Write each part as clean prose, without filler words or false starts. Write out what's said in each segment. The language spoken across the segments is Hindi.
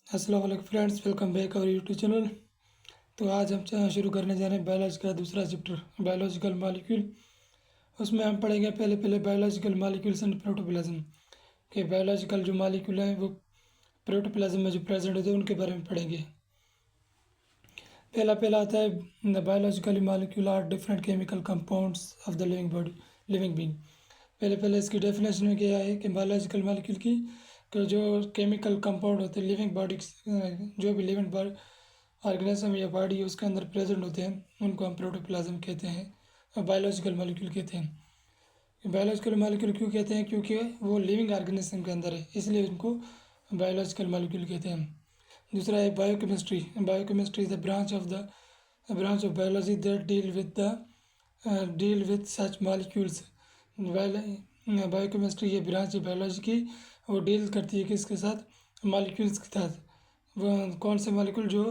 अस्सलाम वालेकुम friends, welcome back our YouTube channel. तो आज हम शुरू करने जा रहे हैं बायोलॉजी का दूसरा चैप्टर बायोलॉजिकल मॉलिक्यूल। उसमें हम पढ़ेंगे पहले पहले बायोलॉजिकल मॉलिक्यूल्स एंड प्रोटोप्लाज्म के बायोलॉजिकल जो मॉलिक्यूल हैं वो प्रोटोप्लाज्म में जो प्रेजेंट होते हैं उनके बारे में पढ़ेंगे। पहला पहला आता है the biological molecule are different chemical compounds of the living body living being. पहले पहले इसकी डेफिनेशन में क्या है कि बायोलॉजिकल मॉलिक्यूल की कि जो केमिकल कंपाउंड होते हैं लिविंग बॉडी, जो भी लिविंग बॉडी ऑर्गेनिज्म या बॉडी उसके अंदर प्रेजेंट होते हैं उनको हम प्रोटोप्लाज्म कहते हैं और बायोलॉजिकल मॉलिक्यूल कहते हैं। बायोलॉजिकल मॉलिक्यूल क्यों कहते हैं? क्योंकि वो लिविंग ऑर्गेनिज्म के अंदर है, इसलिए उनको बायोलॉजिकल मॉलिक्यूल कहते हैं। दूसरा है biochemistry. Biochemistry is the branch of biology that deal with such molecules. Biochemistry ये ब्रांच है बायोलॉजी की, वो डील करती है किसके साथ? मॉलिक्यूल्स के साथ। वो कौन से मॉलिक्यूल जो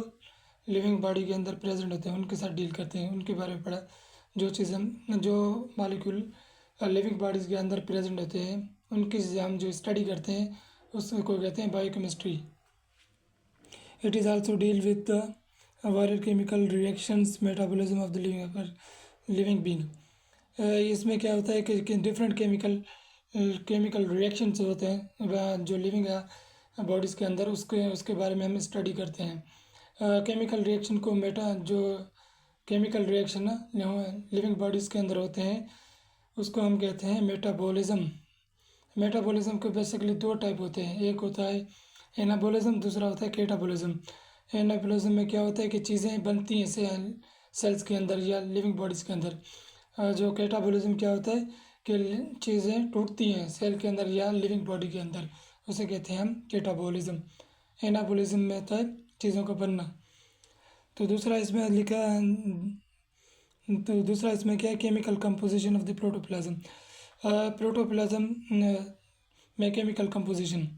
लिविंग बॉडी के अंदर प्रेजेंट होते हैं उनके साथ डील करते हैं, उनके बारे में पढ़ा। जो मॉलिक्यूल लिविंग बॉडीज़ के अंदर प्रेजेंट होते हैं उनकी हम जो स्टडी करते हैं उसको कहते हैं biochemistry. It is also deal with the viral chemical reactions metabolism of the living being. इसमें क्या होता है कि डिफरेंट केमिकल रिएक्शंस होते हैं जो लिविंग बॉडीज़ के अंदर, उसके बारे में हम स्टडी करते हैं। केमिकल रिएक्शन को जो केमिकल रिएक्शन लिविंग बॉडीज़ के अंदर होते हैं उसको हम कहते हैं मेटाबॉलिज्म। मेटाबॉलिज्म के बेसिकली दो टाइप होते हैं, एक होता है एनाबॉलिज्म, दूसरा होता है कैटाबॉलिज्म। एनाबॉलिज्म में क्या होता है कि चीज़ें बनती हैं सेल्स के अंदर या लिविंग बॉडीज़ के अंदर। जो कैटाबॉलिज्म क्या होता है कि चीज़ें टूटती हैं सेल के अंदर या लिविंग बॉडी के अंदर, उसे कहते हैं हम कैटाबॉलिज्म। एनाबॉलिज्म में होता है चीज़ों का बनना। तो दूसरा इसमें क्या है? Chemical composition of the protoplasm. Protoplasm में chemical composition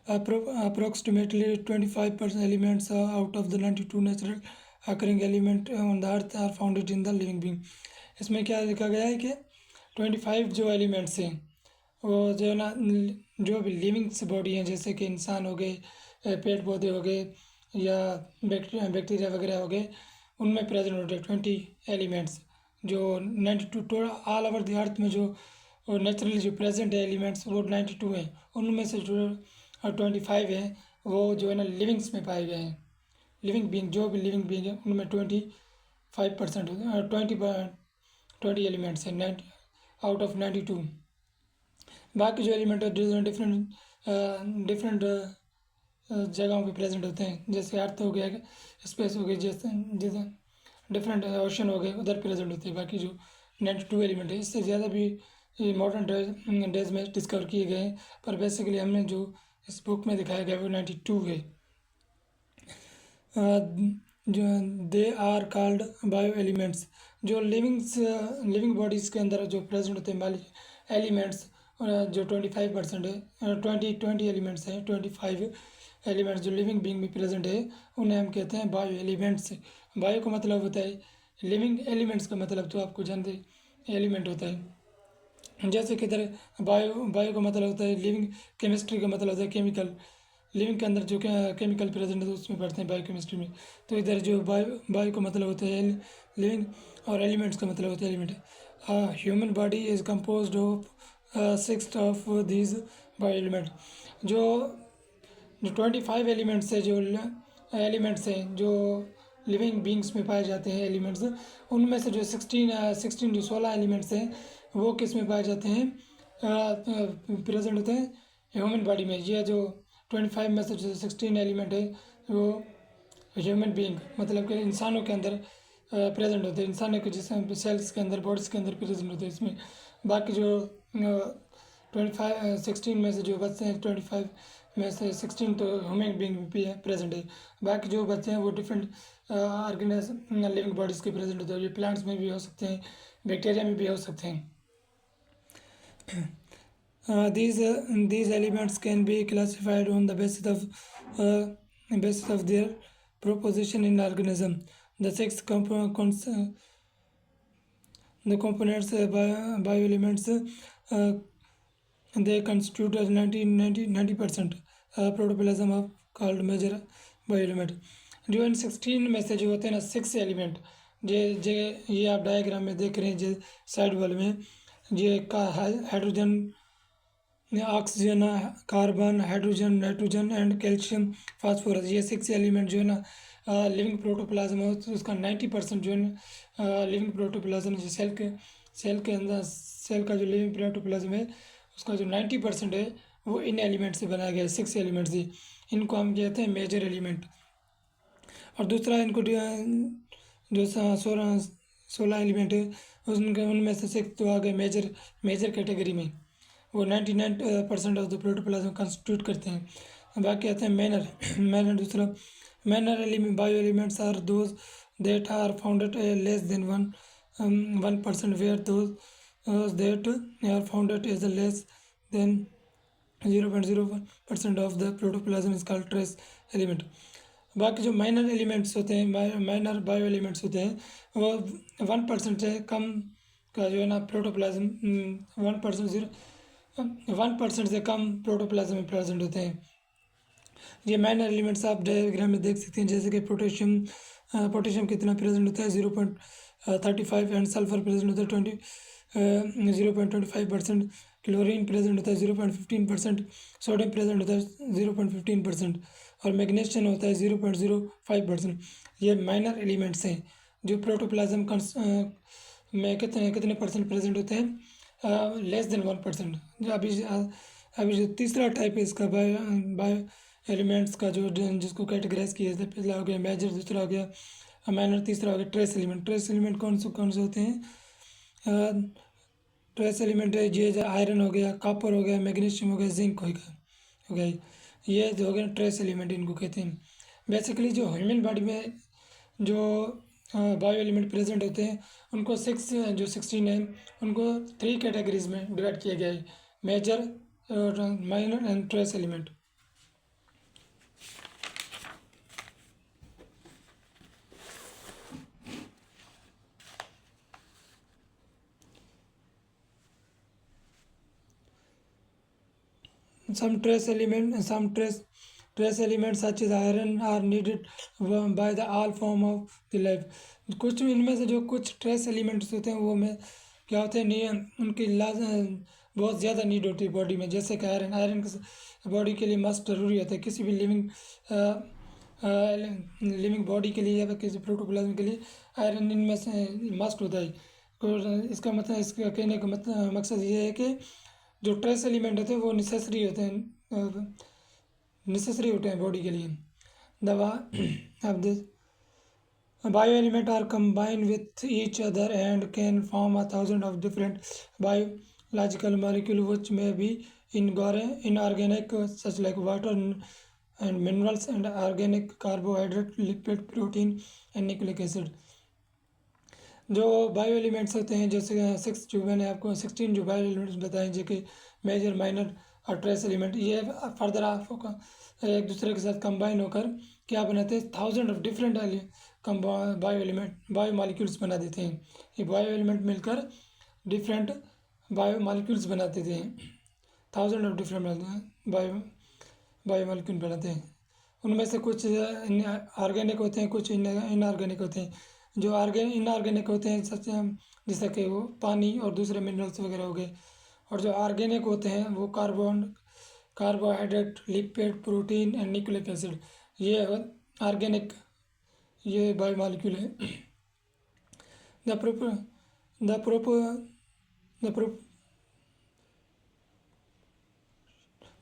approximately 25% elements out of the 92 natural occurring element on the earth are found in the living being। इसमें क्या लिखा गया है कि 25 जो एलिमेंट्स हैं वो जो है ना, जो भी लिविंग्स बॉडी हैं जैसे कि इंसान हो गए, पेड़ पौधे हो गए या बैक्टीरिया वगैरह हो गए, उनमें प्रेजेंट होते हैं 20 एलिमेंट्स। जो 92 ऑल ओवर द अर्थ में जो नेचुरली जो प्रेजेंट है एलिमेंट्स वो 92 हैं, उनमें से जो 25 है वो जो है ना लिविंग्स में पाए गए हैं। लिविंग बीइंग, जो भी लिविंग बीइंग है उनमें 25% 20 एलिमेंट्स हैं आउट ऑफ 92। बाकी जो एलिमेंट है डिफरेंट जगहों पे प्रेजेंट होते हैं, जैसे अर्थ हो गया, स्पेस हो गई, जैसे जैसे डिफरेंट ओशन हो गए उधर प्रेजेंट होते हैं। बाकी जो 92 एलिमेंट है, इससे ज़्यादा भी मॉडर्न डेज में डिस्कवर किए गए हैं, पर बेसिकली हमने जो इस बुक में दिखाया गया वो 92 है। जो they are called bio elements. जो लिविंग बॉडीज़ के अंदर जो प्रेजेंट होते हैं एलिमेंट्स, जो 25% है, 20 एलिमेंट्स हैं, 25 एलिमेंट्स जो लिविंग बीइंग में प्रेजेंट है उन्हें हम कहते हैं बायो एलिमेंट्स। बायो का मतलब होता है लिविंग, एलिमेंट्स का मतलब तो आपको जानते एलिमेंट होता है। जैसे कि इधर बायो का मतलब होता है लिविंग, केमिस्ट्री का मतलब होता है केमिकल। लिविंग के अंदर जो केमिकल प्रेजेंट है तो उसमें पढ़ते हैं बायो केमिस्ट्री में। तो इधर जो बायो का मतलब होता है लिविंग और एलिमेंट्स का मतलब होता है element. Human body is compose of 6 of these bio element. जो 25 एलिमेंट्स है, जो एलिमेंट्स हैं जो लिविंग बींग्स में पाए जाते हैं एलिमेंट्स, उनमें से जो 16 जो 16 एलिमेंट्स हैं वो किस में पाए जाते हैं? प्रेजेंट होते हैं ह्यूमन बॉडी में। ये जो 25 में से जो 16 एलिमेंट है वो ह्यूमन बीइंग मतलब कि इंसानों के अंदर प्रेजेंट होते हैं, इंसानों के जिसम सेल्स के अंदर, बॉडीज़ के अंदर प्रेजेंट होते हैं इसमें। बाकी जो 16 में से जो बचते हैं, 25 में से 16 तो ह्यूमन बीइंग भी है प्रेजेंट है। बाकी जो बचते हैं वो डिफरेंट ऑर्गेनिज्म लिविंग बॉडीज़ के प्रेजेंट होते हैं। ये प्लांट्स में भी हो सकते हैं, बैक्टीरिया में भी हो सकते हैं। These elements can be classified on the basis of their proposition in organism. The six components bioelements they constitute as 90% protoplasm of called major bio element. जो इन 16 में से जो होते हैं ना 6 एलिमेंट, ये आप डायग्राम में देख रहे हैं जो साइड वाल में, ये का hydrogen, oxygen, carbon, hydrogen, nitrogen and calcium, phosphorus, ये 6 एलिमेंट जो है ना लिविंग प्रोटोप्लाज्म है तो उसका 90% जो है ना लिविंग प्रोटोप्लाज्म, जो सेल के अंदर सेल का जो लिविंग प्रोटोप्लाज्म है उसका जो 90% है वो इन एलिमेंट से बनाया गया है, 6 एलिमेंट से। इनको हम कहते हैं मेजर एलिमेंट। और दूसरा इनको जो 16 एलिमेंट है उनमें से 6 तो आ गए मेजर कैटेगरी में, वो 99% ऑफ द प्रोटोप्लाज्म कंस्टिट्यूट करते हैं। बाकी आते हैं मैनर दूसरा। Minor element bio elements are those that are founded less than 1%, where those that are founded as less than 0.01% of the protoplasm is called trace element. बाकी जो माइनर एलिमेंट्स होते हैं, माइनर बायो एलिमेंट्स होते हैं, वो 1% से कम का जो है ना प्रोटोप्लाज्म 1% से कम प्रोटोप्लाज्म में प्रेजेंट होते हैं। ये माइनर एलिमेंट्स आप डायग्राम में देख सकते हैं, जैसे कि पोटेशियम कितना प्रेजेंट होता है 0.35 एंड सल्फर प्रेजेंट होता है 0.25%, क्लोरीन प्रेजेंट होता है 0.15%, सोडियम प्रेजेंट होता है 0.15% और मैग्नीशियम होता है 0.05%। ये माइनर एलिमेंट्स हैं जो प्रोटोप्लाज्म में कितने परसेंट प्रेजेंट होते हैं, लेस देन 1%। जो अभी जो तीसरा टाइप है इसका बायो एलिमेंट्स का, जो जिसको कैटेगराइज किया जाता है, पहला हो गया मेजर, दूसरा हो गया माइनर, तीसरा हो गया ट्रेस एलिमेंट। ट्रेस एलिमेंट कौन से होते हैं? ट्रेस एलिमेंट है ये आयरन हो गया, कॉपर हो गया, मैग्नीशियम हो गया, जिंक हो गया, ये जो हो गया ट्रेस एलिमेंट इनको कहते हैं। बेसिकली जो ह्यूमन बॉडी में जो बायो एलिमेंट प्रेजेंट होते हैं उनको 16 है, उनको 3 कैटेगरीज में डिवाइड किया गया है, major, minor and trace element. Some trace elements such as iron are needed by the all form of the life। कुछ इनमें से जो कुछ ट्रेस एलिमेंट्स होते हैं वो में क्या होते हैं, नहीं उनकी बहुत ज़्यादा नीड होती है बॉडी में। जैसे कि आयरन बॉडी के लिए मस्ट ज़रूरी होता है, किसी भी लिविंग बॉडी के लिए या फिर किसी प्रोटोप्लाज्म के लिए आयरन इनमें से मस्ट होता है। और इसका मतलब, इसका कहने का मकसद ये है कि जो ट्रेस एलिमेंट होते हैं वो नेसेसरी होते हैं बॉडी के लिए। दवा अब this bio element are combined with each other and can form 1000 of different biological molecule which may be inorganic such like water and minerals and organic carbohydrate, lipid, protein and nucleic acid. जो बायो एलिमेंट्स होते हैं, जैसे 6 जो मैंने आपको 16 जो बायो एलिमेंट्स बताए, जो कि मेजर, माइनर और ट्रेस एलिमेंट, ये फर्दर आपको एक दूसरे के साथ कंबाइन होकर क्या बनाते हैं, 1000 of different bio element bio molecules बना देते हैं। ये बायो एलिमेंट मिलकर डिफरेंट बायो मॉलिक्यूल्स बना देते हैं, 1000 ऑफ डिफरेंट बायो मॉलिक्यूल बनाते हैं। उनमें से कुछ ऑर्गेनिक होते हैं, कुछ इनऑर्गेनिक होते हैं। जो इनऑर्गेनिक होते हैं जैसे कि वो पानी और दूसरे मिनरल्स वगैरह हो गए, और जो ऑर्गेनिक होते हैं वो carbohydrate, lipid, protein and nucleic acid, ये ऑर्गेनिक ये बायोमॉलिक्यूल है। The prop the prop the prop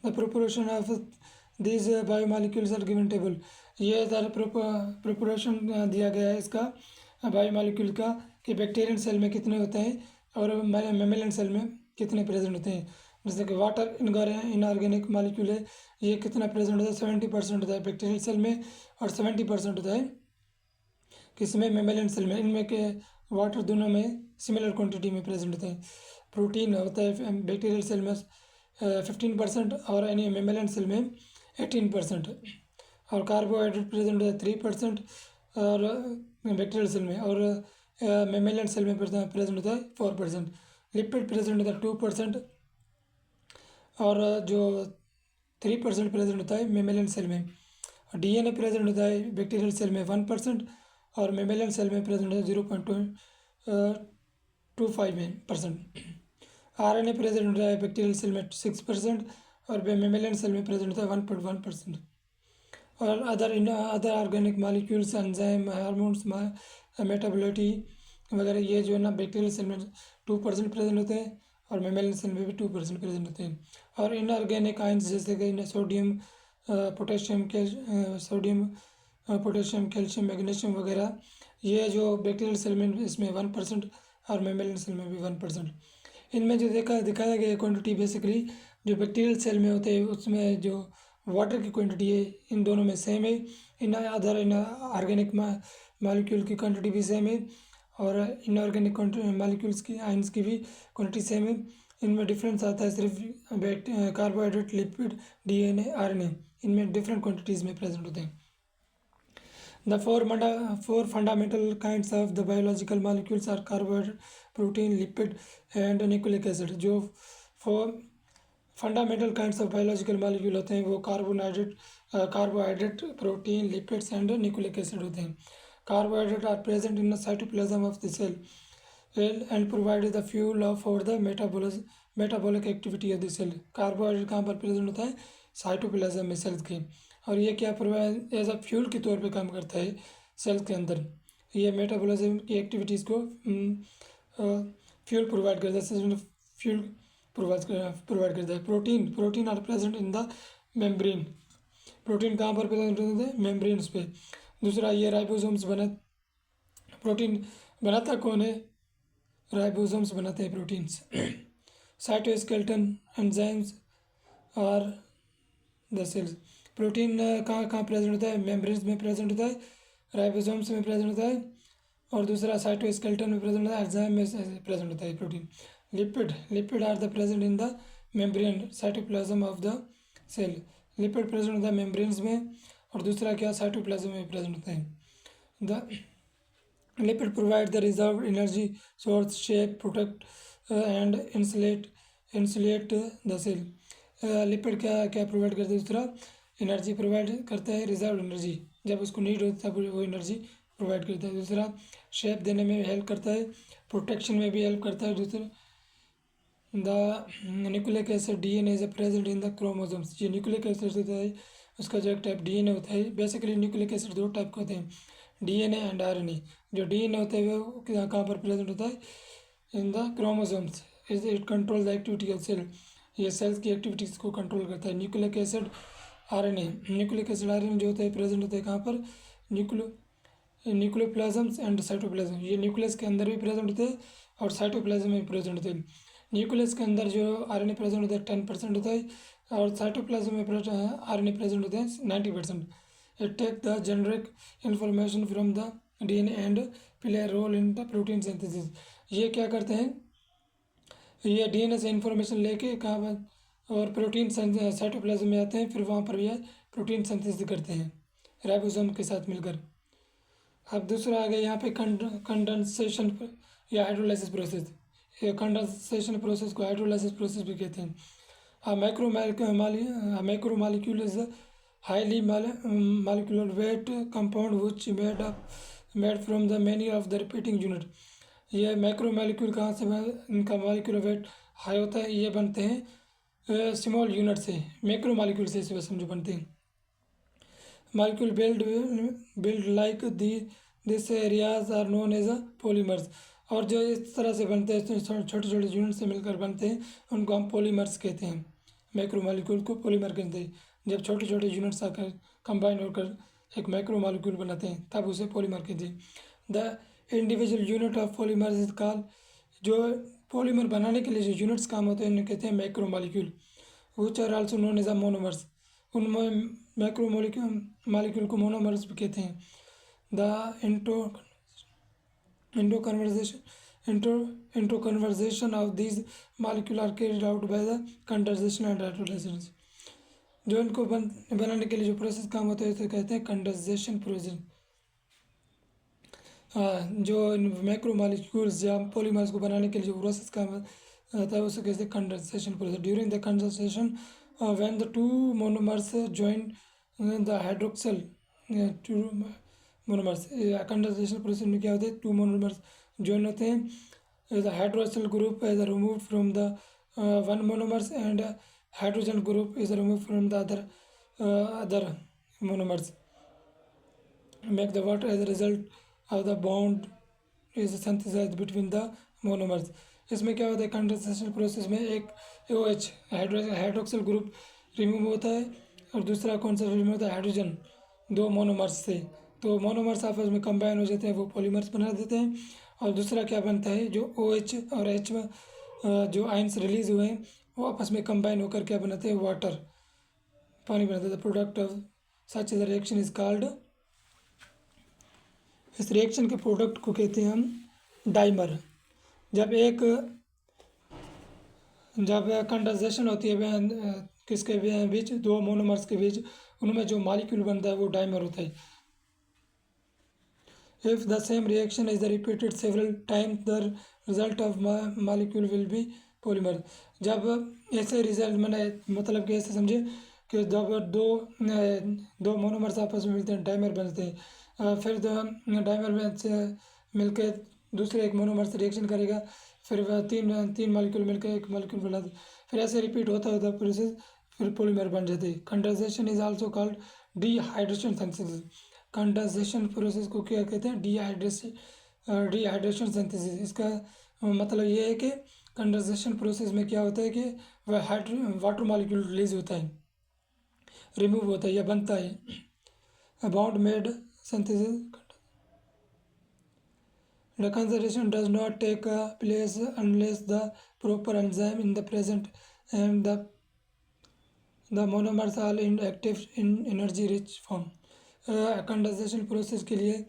the proportion of these biomolecules are given table. ये प्रोपोर्शन दिया गया है इसका बायोमॉलिक्यूल का, कि बैक्टीरियल सेल में कितने होते हैं और मैमेलियन सेल में कितने प्रेजेंट होते हैं। जैसे कि वाटर इनऑर्गेनिक मॉलिक्यूल है, ये कितना प्रेजेंट होता है, 70% होता है बैक्टीरियल सेल में और 70% होता है किसमें, मैमेलियन सेल में। इनमें के वाटर दोनों में सिमिलर क्वांटिटी में प्रेजेंट होता है। प्रोटीन होता है बैक्टीरियल सेल में 15% और यानी मैमेलियन सेल में 18%, और कार्बोहाइड्रेट प्रेजेंट होता है 3% और बैक्टीरियल सेल में, और मैमेलियन सेल में प्रेजेंट होता है 4%। लिपिड प्रेजेंट होता है 2% और जो 3% प्रेजेंट होता है मैमेलियन सेल में। डीएनए प्रेजेंट होता है बैक्टीरियल सेल में 1% और मेमेलियन सेल में प्रेजेंट है 0.25%। आरएनए प्रेजेंट होता है बैक्टीरियल सेल में 6% और मेमेलियन सेल में प्रेजेंट होता है 1.1%। और other organic molecules enzyme hormones metabolite वगैरह ये जो है ना बैक्टीरियल सेल में 2% प्रेजेंट होते हैं और मेमेलियन सेल में भी 2% प्रेजेंट होते हैं। और इनऑर्गेनिक आयंस जैसे कि सोडियम पोटेशियम कैल्शियम मैग्नीशियम वगैरह ये जो बैक्टीरियल सेल में इसमें 1% और मेमेलियन सेल में भी 1%। इनमें जो दिखाया गया क्वांटिटी बेसिकली जो बैक्टीरियल सेल में होते हैं उसमें जो वाटर की क्वांटिटी है इन दोनों में सेम है। इन ऑर्गेनिक मॉलिक्यूल की क्वांटिटी भी सेम है और इनऑर्गेनिक मॉलिक्यूल्स की आयंस की भी क्वांटिटी सेम है। इनमें डिफरेंस आता है सिर्फ कार्बोहाइड्रेट लिपिड डीएनए आरएनए इनमें डिफरेंट क्वांटिटीज़ में प्रेजेंट होते हैं। The four fundamental kinds of the biological molecules are carbohydrate, protein, lipid, and nucleic acid। जो four fundamental kinds of biological molecule होते हैं वो carbohydrate protein lipids and nucleic acid होते हैं। Carbohydrate are present in the cytoplasm of the cell and provide the fuel for the metabolic activity of the cell. Carbohydrate कहाँ पर प्रेजेंट होता है? साइटोप्लाज्म में सेल्स के, और ये क्या प्रोवाइड एज अ फ्यूल के तौर पे काम करता है सेल्स के अंदर। ये मेटाबॉलिज्म की एक्टिविटीज़ को फ्यूल प्रोवाइड करता है, फ्यूल प्रोवाइड करता है। Protein are present in the membrane. Protein कहाँ पर प्रेजेंट होते हैं? मेम्ब्रेन्स पे। दूसरा ये राइबोसोम्स प्रोटीन बनाता कौन है? राइबोसोम्स बनाते हैं प्रोटीन्स। साइटोस्केलेटन एंजाइम्स और द सेल्स। प्रोटीन कहाँ प्रेजेंट होता है? मेम्ब्रेन्स में प्रेजेंट होता है, राइबोसोम्स में प्रेजेंट होता है और दूसरा साइटोस्केलेटन में प्रेजेंट होता है, एंजाइम में प्रेजेंट होता है protein. Lipid are the present in the membrane cytoplasm of the cell. Lipid present होता है मेम्ब्रेन्स में और दूसरा क्या? साइटोप्लाज्म में प्रेजेंट होता है। The lipid provide the reserve energy source shape protect and insulate the cell. Lipid क्या प्रोवाइड करता है? दूसरा एनर्जी प्रोवाइड करता है, रिजर्व एनर्जी जब उसको नीड होती है तब वो एनर्जी प्रोवाइड करता है। दूसरा शेप देने में हेल्प करता है, प्रोटेक्शन में भी हेल्प करता है। दूसरा the nucleic acid DNA is present in the chromosomes. ये न्यूक्लिक एसिड होता है उसका जो एक टाइप डीएनए होता है। बेसिकली न्यूक्लिक एसिड दो टाइप के होते हैं, डीएनए एंड आरएनए। जो डीएनए होता है वो कहाँ पर प्रेजेंट होता है? In the chromosomes. It control the activity of cell. ये सेल्स की एक्टिविटीज़ को कंट्रोल करता है। न्यूक्लिक एसिड आरएनए जो होता है प्रेजेंट होता है कहाँ पर? न्यूक्लियोप्लाज्म्स एंड साइटोप्लाज्म। ये न्यूक्लियस के अंदर भी प्रेजेंट होते हैं और साइटोप्लाज्म में भी प्रेजेंट होते हैं। न्यूक्लियस के अंदर जो आरएनए प्रेजेंट होता है 10% होता है और साइटोप्लाज्म में आरएनए प्रेजेंट होते हैं 90%। It take the generic information from the DNA and play role in the protein synthesis. ये क्या करते हैं? ये डीएनए से इंफॉर्मेशन लेके कहाँ पर और प्रोटीन साइटोप्लाज्म में आते हैं, फिर वहाँ पर ये प्रोटीन सिंथेसिस करते हैं राइबोसोम के साथ मिलकर। अब दूसरा आ गया यहाँ पे कंडेंसेशन या हाइड्रोलाइसिस प्रोसेस। ये कंडेंसेशन प्रोसेस को हाइड्रोलाइसिस प्रोसेस भी कहते हैं। Macro molecule is highly molecular weight compound which made from the many of the repeating unit। ये मैक्रो मॉलिक्यूल कहाँ से इनका मॉलिक्यूलर वेट हाई होता है? ये बनते हैं स्मॉल यूनिट से, मैक्रो मॉलिक्यूल से इस समझो बनते हैं। Molecule build like this areas are known as a polymers. और जो इस तरह से बनते हैं छोटे छोटे यूनिट से मिलकर बनते हैं उनको हम पॉलीमर्स कहते हैं। मैक्रो मॉलिक्यूल को पॉलीमर कहते हैं। जब छोटे छोटे यूनिट्स आकर कंबाइन होकर एक मैक्रो मॉलिक्यूल बनाते हैं तब उसे पॉलीमर कहते हैं। The individual unit of polymer is called. जो पॉलीमर बनाने के लिए जो यूनिट्स काम होते हैं उन्हें कहते हैं macro molecule. Which are also known as a monomers. उनमें मैक्रो मॉलिक्यूल को मोनोमर्स भी कहते हैं। The into conversation of these molecule are carried out by the condensation and hydrolysation. जो इनको बनाने के लिए जो प्रोसेस काम होता है उसे कहते हैं कंडेंसेशन प्रोसेस। जो मैक्रो मॉलिक्यूल्स या पॉलीमर्स को बनाने के लिए जो प्रोसेस काम होता है उसे कहते हैं condensation process. During the condensation when the two monomers join the hydroxyl two monomers. Condensation process में क्या होता है, टू मोनोमर्स ज्वाइन होते हैं। The hydroxyl group is remove from the one monomers and hydrogen group is remove from the other monomers, make the water as a result of the bond is synthesized between the monomers। इसमें क्या होता है, कंडेंसेशन प्रोसेस में एक OH हाइड्रोक्सिल ग्रुप रिमूव होता है और दूसरा कौन सा रिमूव होता है, हाइड्रोजन, दो मोनोमर्स से। तो मोनोमर्स आपस में कंबाइन हो जाते हैं, वो पॉलीमर्स बना देते हैं। और दूसरा क्या बनता है, जो OH और H में जो आयंस रिलीज हुए हैं वो आपस में कंबाइन होकर क्या बनाते हैं, वाटर, पानी बनाते हैं। Product of such the reaction is called, इस रिएक्शन के प्रोडक्ट को कहते हैं हम डाइमर। जब कंडेंसेशन होती है किसके बीच, दो मोनोमर्स के बीच, उनमें जो मॉलिक्यूल बनता है वो डाइमर होता है। If the same reaction is repeated several times the result of molecule will be polymer. जब ऐसे रिजल्ट मैंने मतलब कि ऐसे समझे कि जब दो मोनोमर्स आपस में मिलते हैं डाइमर बनते हैं, फिर डाइमर में से मिलकर दूसरे एक मोनोमर से रिएक्शन करेगा, फिर वह तीन मॉलिक्यूल मिलकर एक मॉलिक्यूल बना दे, फिर ऐसे रिपीट होता होता प्रोसेस, फिर पॉलीमर बन जाते हैं। Condensation is also called dehydration synthesis. Condensation process को क्या कहते हैं, डिहाइड्रेशन सिंथेसिस। इसका मतलब ये है कि कंडेंसेशन प्रोसेस में क्या होता है कि वह वाटर मॉलिक्यूल रिलीज होता है, रिमूव होता है या बनता है। Bond made synthesis. Reconciliation does not take place unless the proper enzyme in the present and the monomers are inactive in energy rich form। Condensation process के लिए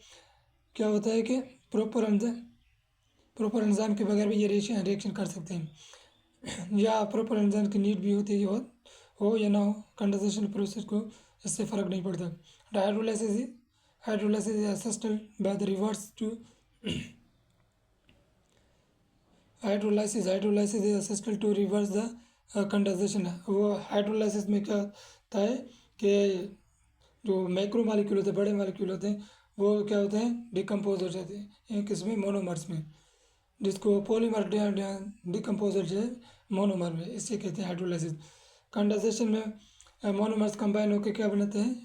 क्या होता है कि प्रॉपर एंजाइम के बगैर भी ये रिएक्शन कर सकते हैं, या प्रॉपर एंजाइम की नीड भी होती है, हो या ना हो, कंडेंसेशन प्रोसेस को इससे फ़र्क नहीं पड़ता। Hydrolysis is assisted by the reverse to hydrolysis is assisted to reverse the condensation. वो हाइड्रोलाइसिस में क्या होता है कि जो मैक्रो मॉलिक्यूल होते हैं, बड़े मॉलिक्यूल होते हैं, वो क्या होते हैं, डिकम्पोज हो जाते हैं किसमें, मोनोमर्स में, जिसको पॉलीमर डिकम्पोज हो जाए मोनोमर में, इसे कहते हैं हाइड्रोलाइसिस। कंडेंसेशन में मोनोमर्स कंबाइन होकर क्या बनाते हैं,